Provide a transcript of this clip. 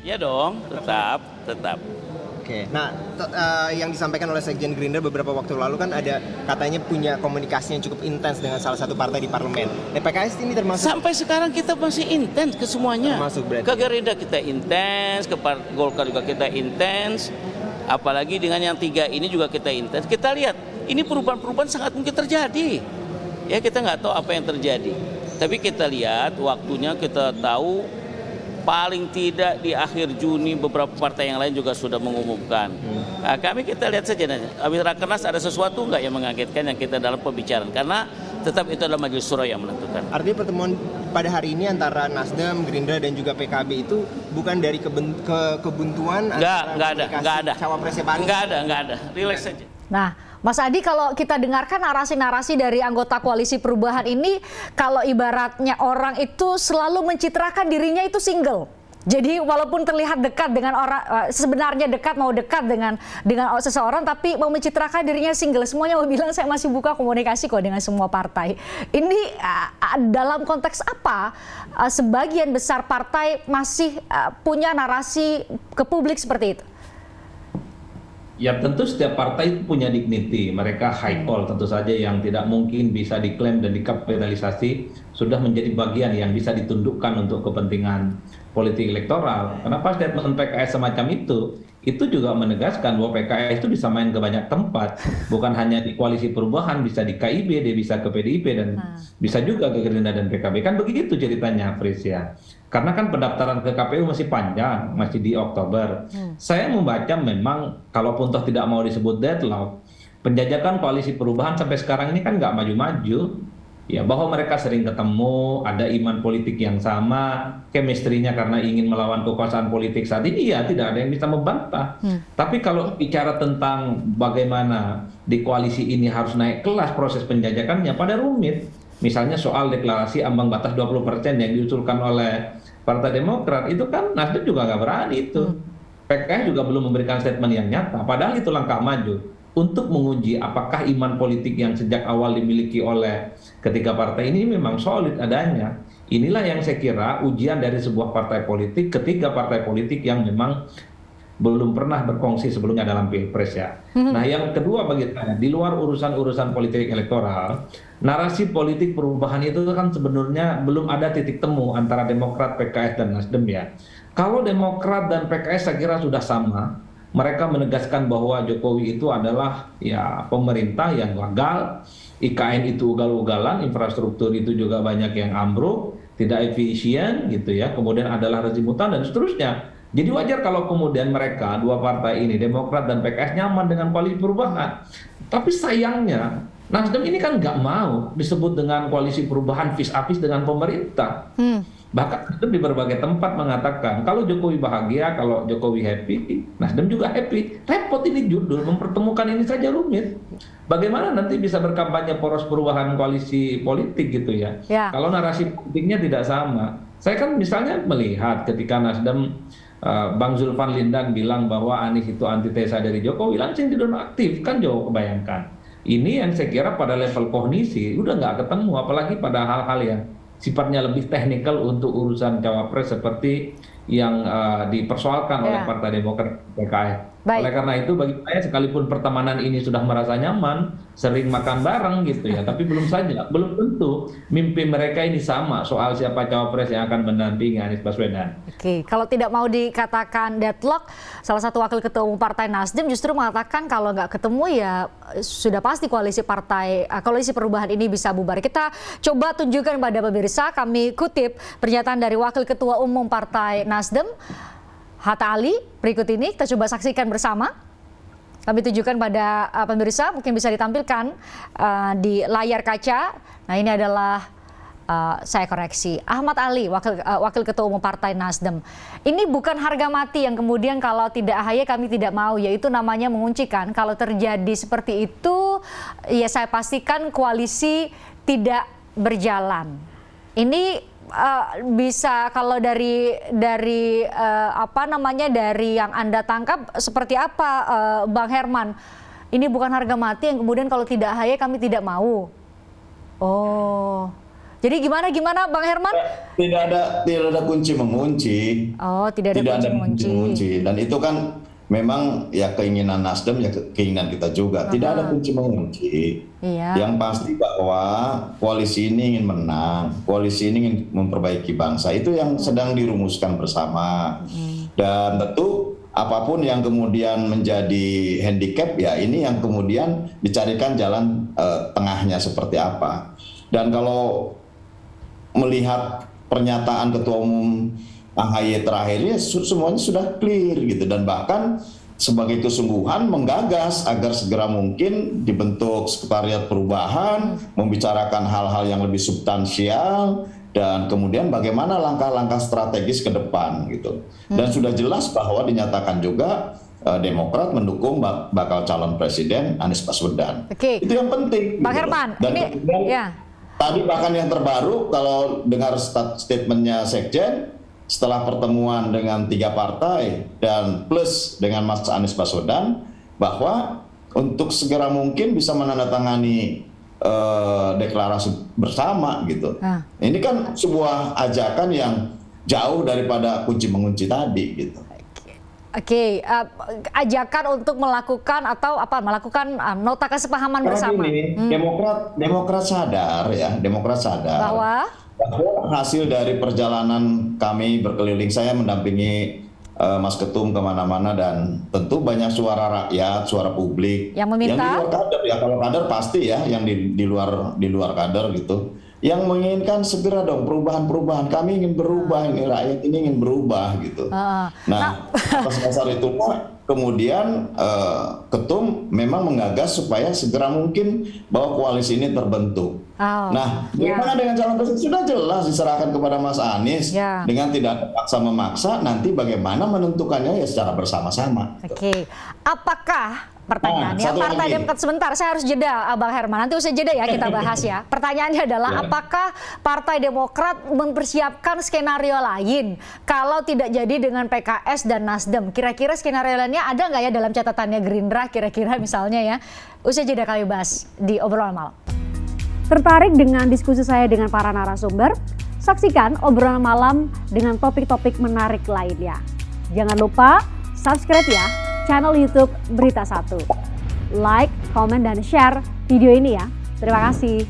Ya dong, tetap. Oke, nah yang disampaikan oleh Sekjen Gerindra beberapa waktu lalu kan ada katanya punya komunikasi yang cukup intens dengan salah satu partai di parlemen. PKS ini termasuk? Sampai sekarang kita masih intens ke semuanya. Termasuk berarti. Ke Gerindra kita intens, ke Golkar juga kita intens. Apalagi dengan yang tiga ini juga kita intens. Kita lihat, ini perubahan-perubahan sangat mungkin terjadi. Ya kita nggak tahu apa yang terjadi. Tapi kita lihat waktunya, kita tahu paling tidak di akhir Juni beberapa partai yang lain juga sudah mengumumkan. Nah, kita lihat saja. Habis Rakernas ada sesuatu nggak yang mengagetkan yang kita dalam pembicaraan. Karena tetap itu adalah Majelis Syuro yang menentukan. Artinya pertemuan pada hari ini antara Nasdem, Gerindra dan juga PKB itu bukan dari kebuntuan nggak ada. Cawapresnya Pak Anies? Nggak ada. Relax saja. Nah, Mas Adi, kalau kita dengarkan narasi-narasi dari anggota koalisi perubahan ini, kalau ibaratnya orang itu selalu mencitrakan dirinya itu single. Jadi walaupun terlihat dekat dengan orang, sebenarnya mau dekat dengan seseorang, tapi mau mencitrakan dirinya single. Semuanya mau bilang saya masih buka komunikasi kok dengan semua partai. Ini dalam konteks apa sebagian besar partai masih punya narasi ke publik seperti itu? Ya tentu setiap partai itu punya dignity, mereka high call tentu saja yang tidak mungkin bisa diklaim dan dikapitalisasi sudah menjadi bagian yang bisa ditundukkan untuk kepentingan politik elektoral. Kenapa statement PKS semacam itu juga menegaskan bahwa PKS itu bisa main ke banyak tempat, bukan hanya di koalisi perubahan, bisa di KIB, dia bisa ke PDIP dan bisa juga ke Gerindra dan PKB. Kan begitu ceritanya, Fris ya. Karena kan pendaftaran ke KPU masih panjang, masih di Oktober. Saya membaca memang, kalaupun toh tidak mau disebut deadlock, penjajakan koalisi perubahan sampai sekarang ini kan nggak maju-maju. Ya, bahwa mereka sering ketemu, ada iman politik yang sama, chemistry-nya karena ingin melawan kekuasaan politik saat ini, ya tidak ada yang bisa membantah. Tapi kalau bicara tentang bagaimana di koalisi ini harus naik kelas proses penjajakannya, pada rumit. Misalnya soal deklarasi ambang batas 20% yang diusulkan oleh Partai Demokrat, itu kan Nasdem juga nggak berani itu. PKS juga belum memberikan statement yang nyata, padahal itu langkah maju untuk menguji apakah iman politik yang sejak awal dimiliki oleh ketiga partai ini memang solid adanya. Inilah yang saya kira ujian dari sebuah partai politik, ketiga partai politik yang memang belum pernah berkongsi sebelumnya dalam Pilpres ya. Nah yang kedua bagi saya, di luar urusan-urusan politik elektoral, narasi politik perubahan itu kan sebenarnya belum ada titik temu antara Demokrat, PKS, dan Nasdem ya. Kalau Demokrat dan PKS saya kira sudah sama, mereka menegaskan bahwa Jokowi itu adalah ya pemerintah yang gagal, IKN itu ugal-ugalan, infrastruktur itu juga banyak yang ambruk, tidak efisien gitu ya, kemudian adalah rezim hutan dan seterusnya. Jadi wajar kalau kemudian mereka, dua partai ini, Demokrat dan PKS nyaman dengan koalisi perubahan. Tapi sayangnya, Nasdem ini kan nggak mau disebut dengan koalisi perubahan vis-a-vis dengan pemerintah. Bahkan Nasdem di berbagai tempat mengatakan, kalau Jokowi bahagia, kalau Jokowi happy, Nasdem juga happy. Repot ini judul, mempertemukan ini saja rumit. Bagaimana nanti bisa berkampanye poros perubahan koalisi politik gitu ya. Kalau narasi politiknya tidak sama. Saya kan misalnya melihat ketika Nasdem, Bang Zulfan Lindan bilang bahwa Anies itu antitesa dari Jokowi, langsung dinonaktif, kan jauh kebayangkan. Ini yang saya kira pada level kognisi udah nggak ketemu, apalagi pada hal-hal yang sifatnya lebih teknikal untuk urusan cawapres seperti yang dipersoalkan oleh Partai Demokrat PKS. Oleh karena itu bagi saya sekalipun pertemanan ini sudah merasa nyaman, sering makan bareng gitu ya, tapi belum tentu mimpi mereka ini sama soal siapa cawapres yang akan mendampingi Anies Baswedan. Oke, kalau tidak mau dikatakan deadlock, salah satu wakil ketua umum Partai Nasdem justru mengatakan kalau nggak ketemu ya sudah pasti koalisi perubahan ini bisa bubar. Kita coba tunjukkan pada pemirsa, kami kutip pernyataan dari wakil ketua umum Partai Nasdem, Hatta Ali, berikut ini kita coba saksikan bersama. Kami tunjukkan pada pemirsa, mungkin bisa ditampilkan di layar kaca. Nah ini adalah, saya koreksi, Ahmad Ali, wakil ketua umum Partai Nasdem. Ini bukan harga mati yang kemudian kalau tidak AHY kami tidak mau, yaitu namanya menguncikan. Kalau terjadi seperti itu, ya saya pastikan koalisi tidak berjalan. Ini bisa kalau dari yang Anda tangkap seperti apa, Bang Herman? Ini bukan harga mati yang kemudian kalau tidak AHY kami tidak mau. Oh, Jadi gimana Bang Herman? Tidak ada kunci mengunci. Oh, tidak ada kunci mengunci. Dan itu kan memang ya keinginan Nasdem, ya keinginan kita juga. Tidak ada kunci mengunci. Iya. Yang pasti bahwa koalisi ini ingin menang, koalisi ini ingin memperbaiki bangsa. Itu yang sedang dirumuskan bersama. Dan tentu apapun yang kemudian menjadi handicap, ya ini yang kemudian dicarikan jalan tengahnya seperti apa. Dan kalau melihat pernyataan Ketua Umum AHY terakhirnya semuanya sudah clear gitu, dan bahkan sebagai kesungguhan menggagas agar segera mungkin dibentuk sekretariat perubahan, membicarakan hal-hal yang lebih substansial, dan kemudian bagaimana langkah-langkah strategis ke depan gitu. Dan sudah jelas bahwa dinyatakan juga Demokrat mendukung bakal calon presiden Anies Baswedan. Oke. Itu yang penting. Bang gitu. Herman, Dan ini kemudian, ya. tadi bahkan yang terbaru kalau dengar statementnya Sekjen setelah pertemuan dengan 3 partai dan plus dengan Mas Anies Baswedan, bahwa untuk segera mungkin bisa menandatangani deklarasi bersama gitu. Ini kan sebuah ajakan yang jauh daripada kunci mengunci tadi gitu. Oke, ajakan untuk melakukan nota kesepahaman bersama. Ini, Demokrat sadar bahwa hasil dari perjalanan kami berkeliling, saya mendampingi Mas Ketum kemana-mana, dan tentu banyak suara rakyat, suara publik yang meminta, yang di luar kader ya, kalau kader pasti ya, yang di luar kader gitu, yang menginginkan segera dong perubahan-perubahan. Kami ingin berubah, ini rakyat ini ingin berubah gitu. Nah, atas dasar itu kemudian Ketum memang menggagas supaya segera mungkin bahwa koalisi ini terbentuk. Nah, bagaimana dengan calon presiden sudah jelas diserahkan kepada Mas Anies dengan tidak terpaksa memaksa. Nanti bagaimana menentukannya ya secara bersama-sama. Oke, apakah pertanyaannya Partai Demokrat, sebentar saya harus jeda Bang Herman, nanti usai jeda ya kita bahas ya. Pertanyaannya adalah apakah Partai Demokrat mempersiapkan skenario lain kalau tidak jadi dengan PKS dan Nasdem? Kira-kira skenario lainnya ada nggak ya dalam catatannya Gerindra kira-kira misalnya ya? Usai jeda kami bahas di Obrolan Malam. Tertarik dengan diskusi saya dengan para narasumber? Saksikan Obrolan Malam dengan topik-topik menarik lainnya. Jangan lupa subscribe ya channel YouTube Berita 1. Like, komen, dan share video ini ya. Terima kasih.